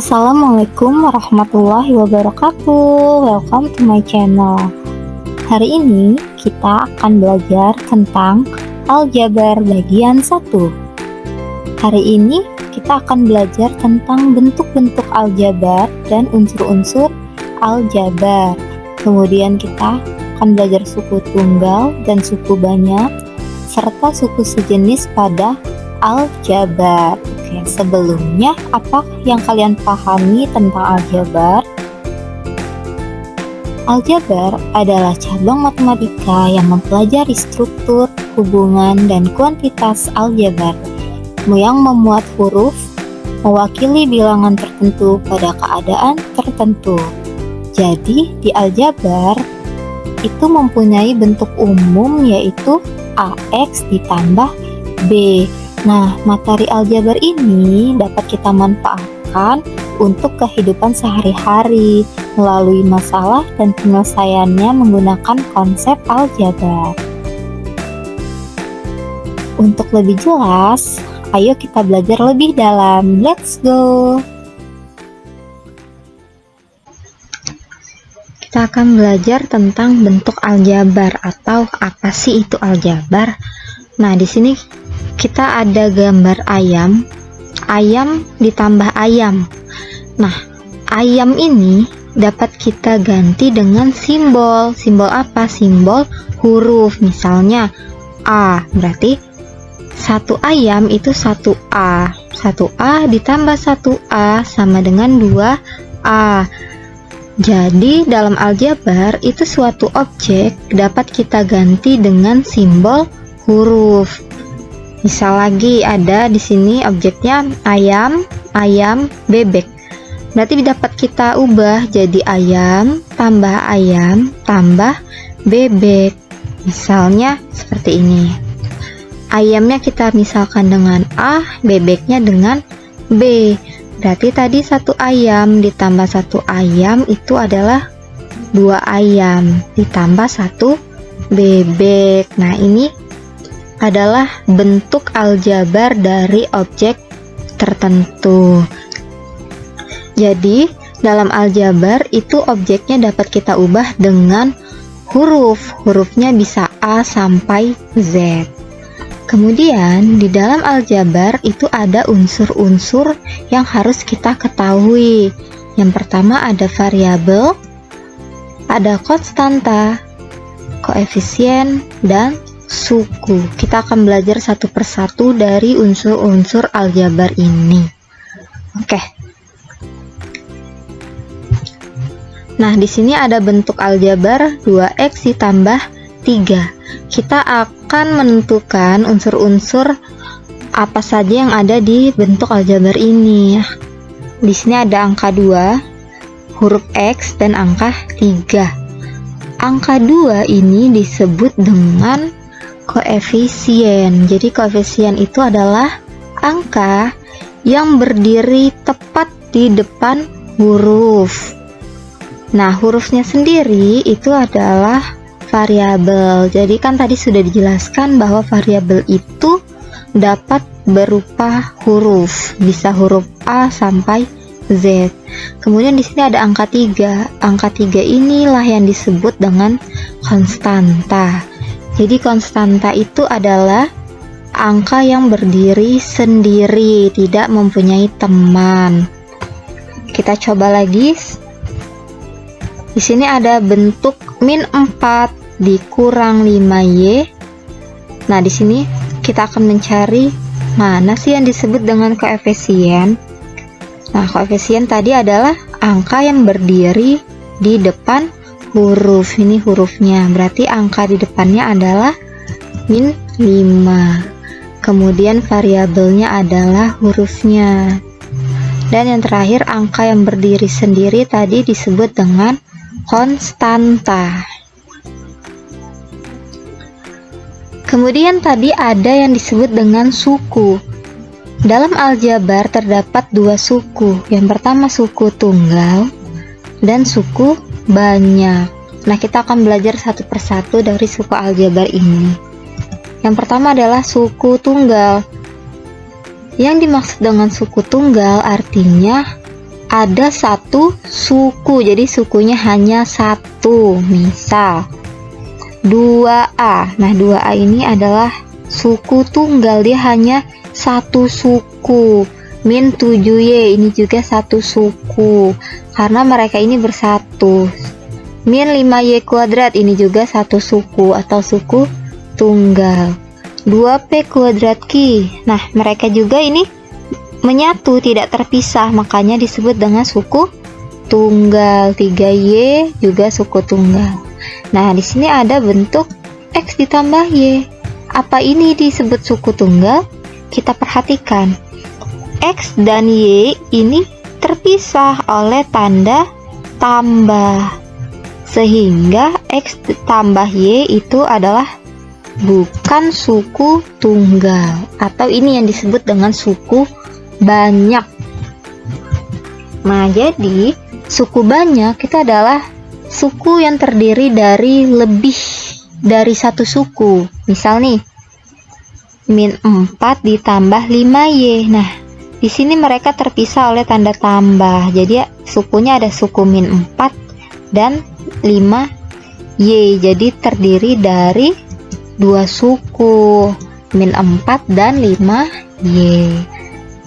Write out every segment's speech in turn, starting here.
Assalamualaikum warahmatullahi wabarakatuh. Welcome to my channel. Hari ini kita akan belajar tentang aljabar bagian 1. Hari ini kita akan belajar tentang bentuk-bentuk aljabar dan unsur-unsur aljabar. Kemudian kita akan belajar suku tunggal dan suku banyak serta suku sejenis pada aljabar. Oke, sebelumnya apa yang kalian pahami tentang aljabar? Aljabar adalah cabang matematika yang mempelajari struktur, hubungan, dan kuantitas aljabar yang memuat huruf mewakili bilangan tertentu pada keadaan tertentu. Jadi, di aljabar itu mempunyai bentuk umum yaitu AX ditambah B. Nah, materi aljabar ini dapat kita manfaatkan untuk kehidupan sehari-hari melalui masalah dan penyelesaiannya menggunakan konsep aljabar. Untuk lebih jelas, ayo kita belajar lebih dalam. Let's go! Kita akan belajar tentang bentuk aljabar atau apa sih itu aljabar. Nah, di sini kita ada gambar ayam ditambah ayam. Nah, ayam ini dapat kita ganti dengan simbol. Simbol apa? Simbol huruf. Misalnya A, berarti satu ayam itu 1A. 1A ditambah 1A sama dengan 2A. Jadi dalam aljabar itu suatu objek dapat kita ganti dengan simbol huruf. Misal lagi ada di sini objeknya ayam, bebek. Berarti dapat kita ubah jadi ayam, tambah bebek. Misalnya seperti ini. Ayamnya kita misalkan dengan A, bebeknya dengan B. Berarti tadi satu ayam ditambah satu ayam itu adalah 2 ayam ditambah 1 bebek. Nah, ini adalah bentuk aljabar dari objek tertentu. Jadi, dalam aljabar itu objeknya dapat kita ubah dengan huruf. Hurufnya bisa A sampai Z. Kemudian, di dalam aljabar itu ada unsur-unsur yang harus kita ketahui. Yang pertama ada variabel, ada konstanta, koefisien, dan suku. Kita akan belajar satu persatu dari unsur-unsur aljabar ini. Oke. Nah, di sini ada bentuk aljabar 2x ditambah 3. Kita akan menentukan unsur-unsur apa saja yang ada di bentuk aljabar ini. Di sini ada angka 2, huruf x, dan angka 3. Angka 2 ini disebut dengan koefisien. Jadi koefisien itu adalah angka yang berdiri tepat di depan huruf. Nah, hurufnya sendiri itu adalah variabel. Jadi kan tadi sudah dijelaskan bahwa variabel itu dapat berupa huruf, bisa huruf A sampai Z. Kemudian di sini ada angka 3. Angka 3 inilah yang disebut dengan konstanta. Jadi konstanta itu adalah angka yang berdiri sendiri, tidak mempunyai teman. Kita coba lagi. Di sini ada bentuk min 4 dikurang 5y. Nah, di sini kita akan mencari mana sih yang disebut dengan koefisien. Nah, koefisien tadi adalah angka yang berdiri di depan huruf. Ini hurufnya, berarti angka di depannya adalah min 5. Kemudian variabelnya adalah hurufnya. Dan yang terakhir angka yang berdiri sendiri tadi disebut dengan konstanta. Kemudian tadi ada yang disebut dengan suku. Dalam aljabar terdapat 2 suku. Yang pertama suku tunggal dan suku banyak. Nah, kita akan belajar satu persatu dari suku aljabar ini. Yang pertama adalah suku tunggal. Yang dimaksud dengan suku tunggal artinya ada satu suku, jadi sukunya hanya satu. Misal 2A. Nah, 2A ini adalah suku tunggal, dia hanya satu suku. Min 7Y ini juga satu suku karena mereka ini bersatu. Min 5Y kuadrat ini juga satu suku atau suku tunggal. 2P kuadrat Q. Nah, mereka juga ini menyatu, tidak terpisah, makanya disebut dengan suku tunggal. 3Y juga suku tunggal. Nah, di sini ada bentuk X ditambah Y. Apa ini disebut suku tunggal? Kita perhatikan. X dan Y ini terpisah oleh tanda tambah. Sehingga X tambah Y itu adalah bukan suku tunggal. Atau ini yang disebut dengan suku banyak. Nah, jadi suku banyak itu adalah suku yang terdiri dari lebih dari satu suku. Misal nih, min 4 ditambah 5Y. Nah, di sini mereka terpisah oleh tanda tambah. Jadi sukunya ada suku min 4 dan 5Y. Jadi terdiri dari dua suku, min 4 dan 5Y.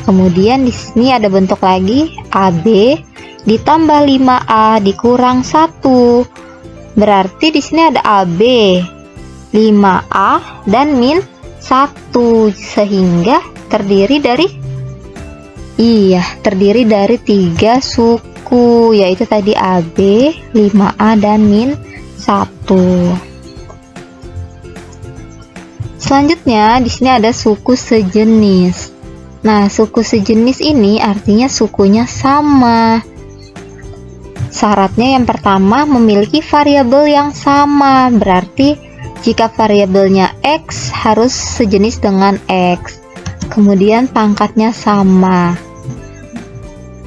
Kemudian di sini ada bentuk lagi AB ditambah 5A dikurang 1. Berarti di sini ada AB, 5A dan min 1, sehingga terdiri dari terdiri dari 3 suku, yaitu tadi AB, 5A dan min 1. Selanjutnya di sini ada suku sejenis. Nah, suku sejenis ini artinya sukunya sama. Syaratnya yang pertama memiliki variabel yang sama. Berarti jika variabelnya X harus sejenis dengan X. Kemudian pangkatnya sama.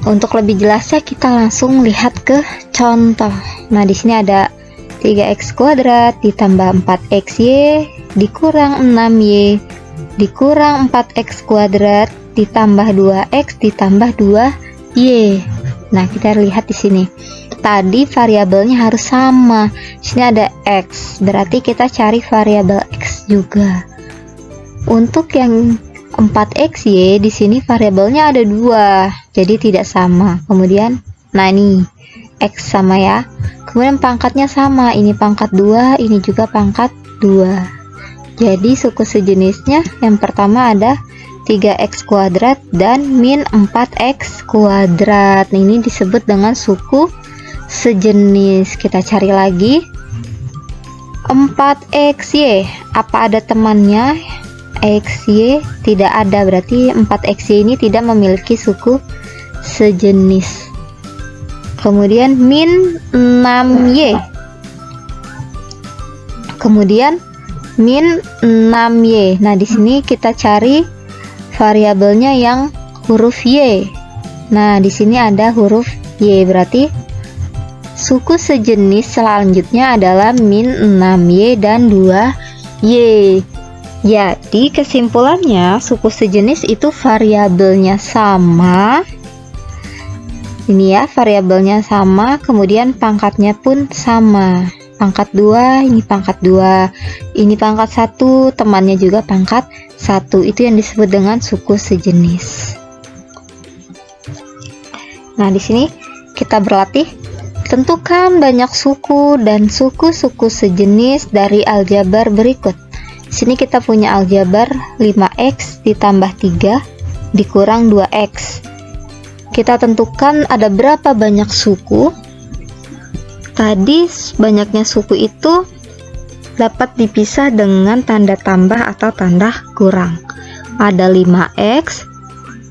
Untuk lebih jelasnya kita langsung lihat ke contoh. Nah, di sini ada 3x kuadrat ditambah 4xy dikurang 6y dikurang 4x kuadrat ditambah 2x ditambah 2y. Nah, kita lihat di sini. Tadi variabelnya harus sama. Di sini ada x, berarti kita cari variabel x juga. Untuk yang 4xy di sini variabelnya ada 2, jadi tidak sama. Kemudian, nah ini x sama ya. Kemudian pangkatnya sama, ini pangkat 2, ini juga pangkat 2. Jadi suku sejenisnya yang pertama ada 3x kuadrat dan min 4x kuadrat. Nah, ini disebut dengan suku sejenis. Kita cari lagi 4xy, apa ada temannya? xy tidak ada, berarti 4xy ini tidak memiliki suku sejenis. Kemudian min 6y, kemudian min 6y. Nah, di sini kita cari variabelnya yang huruf y. Nah, di sini ada huruf y, berarti suku sejenis selanjutnya adalah min 6y dan 2y. Jadi kesimpulannya suku sejenis itu variabelnya sama. Ini ya, variabelnya sama, kemudian pangkatnya pun sama. Pangkat 2, ini pangkat 2, ini pangkat 1, temannya juga pangkat 1. Itu yang disebut dengan suku sejenis. Nah, di sini kita berlatih. Tentukan banyak suku dan suku-suku sejenis dari aljabar berikut. Di sini kita punya aljabar 5x ditambah 3 dikurang 2x. Kita tentukan ada berapa banyak suku. Tadi banyaknya suku itu dapat dipisah dengan tanda tambah atau tanda kurang. Ada 5x,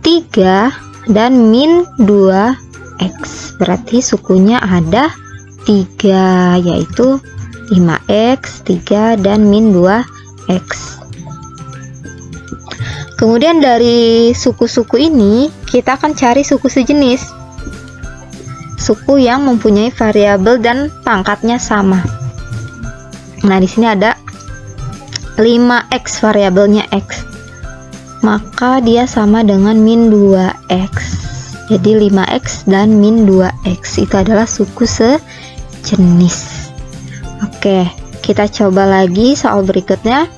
3, dan min 2x. Berarti sukunya ada 3, yaitu 5x, 3, dan min 2x. Kemudian dari suku-suku ini kita akan cari suku sejenis, suku yang mempunyai variabel dan pangkatnya sama. Nah, di sini ada 5x, variabelnya x, maka dia sama dengan min 2x. Jadi 5x dan min 2x itu adalah suku sejenis. Oke, kita coba lagi soal berikutnya.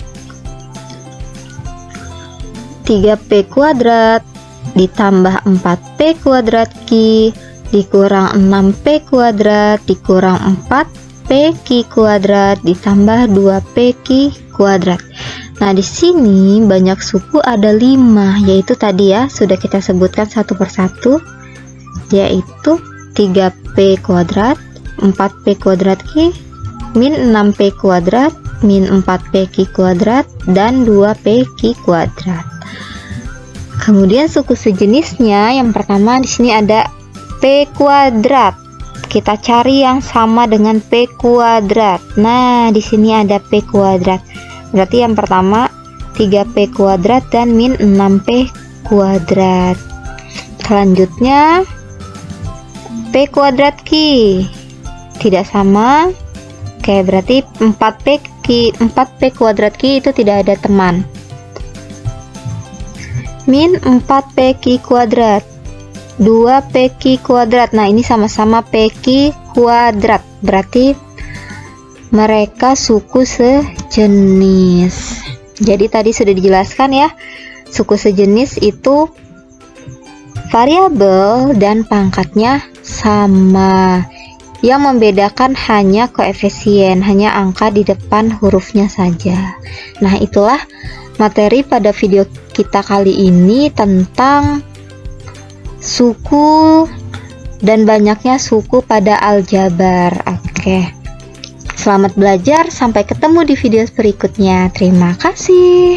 3p kuadrat ditambah 4p kuadrat Q dikurang 6p kuadrat dikurang 4pq kuadrat ditambah 2pq kuadrat. Nah, di sini banyak suku ada 5, yaitu tadi ya sudah kita sebutkan satu persatu, yaitu 3p kuadrat, 4p kuadrat Q, min 6p kuadrat, min 4pq kuadrat, dan 2pq kuadrat. Kemudian suku sejenisnya yang pertama di sini ada p kuadrat. Kita cari yang sama dengan p kuadrat. Nah, di sini ada p kuadrat. Berarti yang pertama 3p kuadrat dan min 6p kuadrat. Selanjutnya p kuadrat Q tidak sama. Oke, berarti 4p kuadrat Q itu tidak ada teman. Min 4pq kuadrat, 2pq kuadrat. Nah, ini sama-sama pq kuadrat, berarti mereka suku sejenis. Jadi tadi sudah dijelaskan ya, suku sejenis itu variabel dan pangkatnya sama. Yang membedakan hanya koefisien, hanya angka di depan hurufnya saja. Nah, itulah materi pada video kita kali ini tentang suku dan banyaknya suku pada aljabar. Oke. Selamat belajar, sampai ketemu di video berikutnya. Terima kasih.